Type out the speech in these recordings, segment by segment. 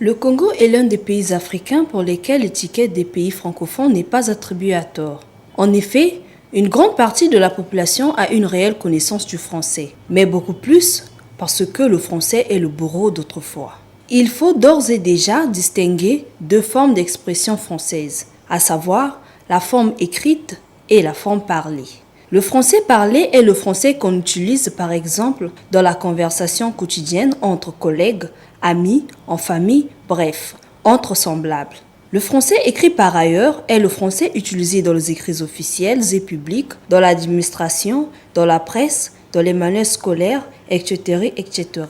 Le Congo est l'un des pays africains pour lesquels l'étiquette des pays francophones n'est pas attribuée à tort. En effet, une grande partie de la population a une réelle connaissance du français, mais beaucoup plus parce que le français est le bourreau d'autrefois. Il faut d'ores et déjà distinguer deux formes d'expression française, à savoir la forme écrite et la forme parlée. Le français parlé est le français qu'on utilise par exemple dans la conversation quotidienne entre collègues, amis, en famille, bref, entre semblables. Le français écrit par ailleurs est le français utilisé dans les écrits officiels et publics, dans l'administration, dans la presse, dans les manuels scolaires, etc., etc.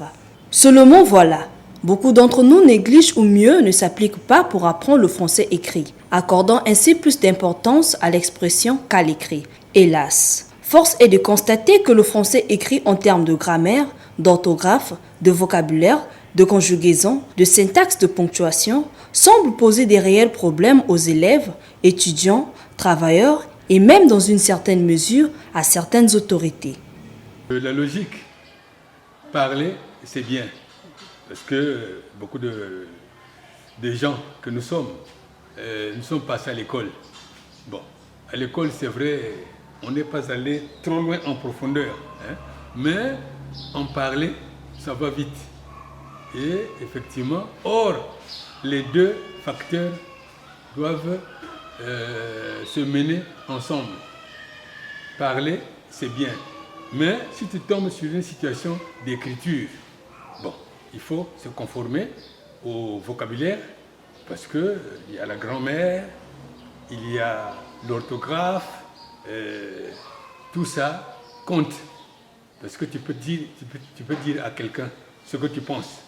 Seulement voilà, beaucoup d'entre nous négligent ou mieux ne s'appliquent pas pour apprendre le français écrit, accordant ainsi plus d'importance à l'expression qu'à l'écrit. Hélas, force est de constater que le français écrit en termes de grammaire, d'orthographe, de vocabulaire, de conjugaison, de syntaxe, de ponctuation, semble poser des réels problèmes aux élèves, étudiants, travailleurs et même dans une certaine mesure à certaines autorités. La logique, parler, c'est bien, parce que beaucoup de gens que nous sommes passés à l'école. Bon, à l'école, c'est vrai, on n'est pas allé trop loin en profondeur, hein, mais en parler, ça va vite. Et effectivement, or, les deux facteurs doivent se mener ensemble. Parler, c'est bien. Mais si tu tombes sur une situation d'écriture, bon, il faut se conformer au vocabulaire parce qu'il y a la grammaire, il y a l'orthographe, tout ça compte. Parce que tu peux dire à quelqu'un ce que tu penses.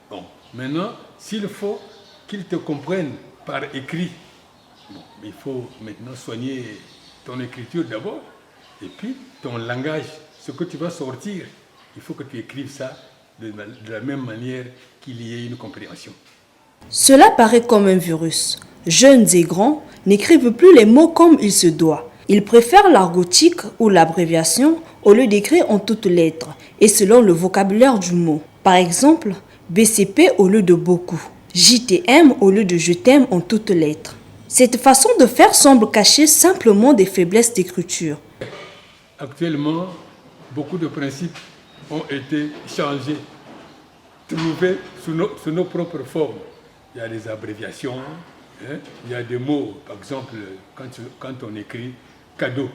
Bon, maintenant, s'il faut qu'il te comprenne par écrit, bon, il faut maintenant soigner ton écriture d'abord, et puis ton langage, ce que tu vas sortir, il faut que tu écrives ça de la même manière qu'il y ait une compréhension. Cela paraît comme un virus. Jeunes et grands n'écrivent plus les mots comme il se doit. Ils préfèrent l'argotique ou l'abréviation au lieu d'écrire en toutes lettres et selon le vocabulaire du mot. Par exemple, BCP au lieu de beaucoup, JTM au lieu de je t'aime en toutes lettres. Cette façon de faire semble cacher simplement des faiblesses d'écriture. Actuellement, beaucoup de principes ont été changés, trouvés sous nos propres formes. Il y a des abréviations, hein, il y a des mots, par exemple, quand on écrit cadeau,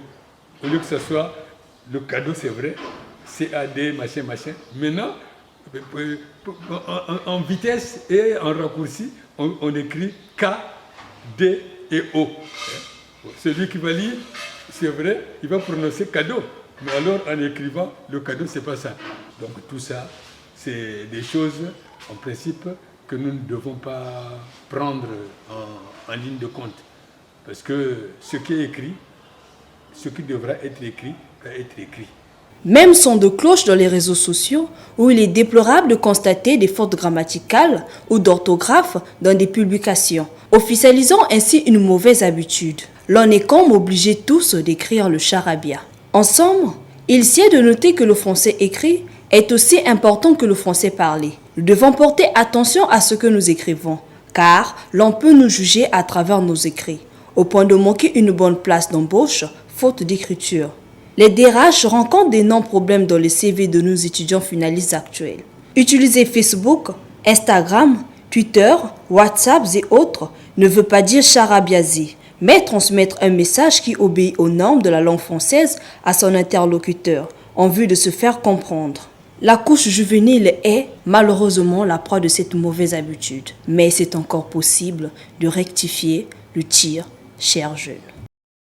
au lieu que ce soit le cadeau, c'est vrai, CAD, machin, machin. Maintenant, en vitesse et en raccourci, on écrit K, D et O. Celui qui va lire, c'est vrai, il va prononcer cadeau. Mais alors, en écrivant, le cadeau, c'est pas ça. Donc tout ça, c'est des choses, en principe, que nous ne devons pas prendre en ligne de compte. Parce que ce qui est écrit, ce qui devra être écrit, va être écrit. Même son de cloche dans les réseaux sociaux, où il est déplorable de constater des fautes grammaticales ou d'orthographe dans des publications, officialisant ainsi une mauvaise habitude. L'on est comme obligés tous d'écrire le charabia. En somme, il sied de noter que le français écrit est aussi important que le français parlé. Nous devons porter attention à ce que nous écrivons, car l'on peut nous juger à travers nos écrits, au point de manquer une bonne place d'embauche, faute d'écriture. Les DRH rencontrent d'énormes problèmes dans les CV de nos étudiants finalistes actuels. Utiliser Facebook, Instagram, Twitter, WhatsApp et autres ne veut pas dire charabiaser, mais transmettre un message qui obéit aux normes de la langue française à son interlocuteur, en vue de se faire comprendre. La couche juvénile est malheureusement la proie de cette mauvaise habitude, mais c'est encore possible de rectifier le tir, chers jeunes.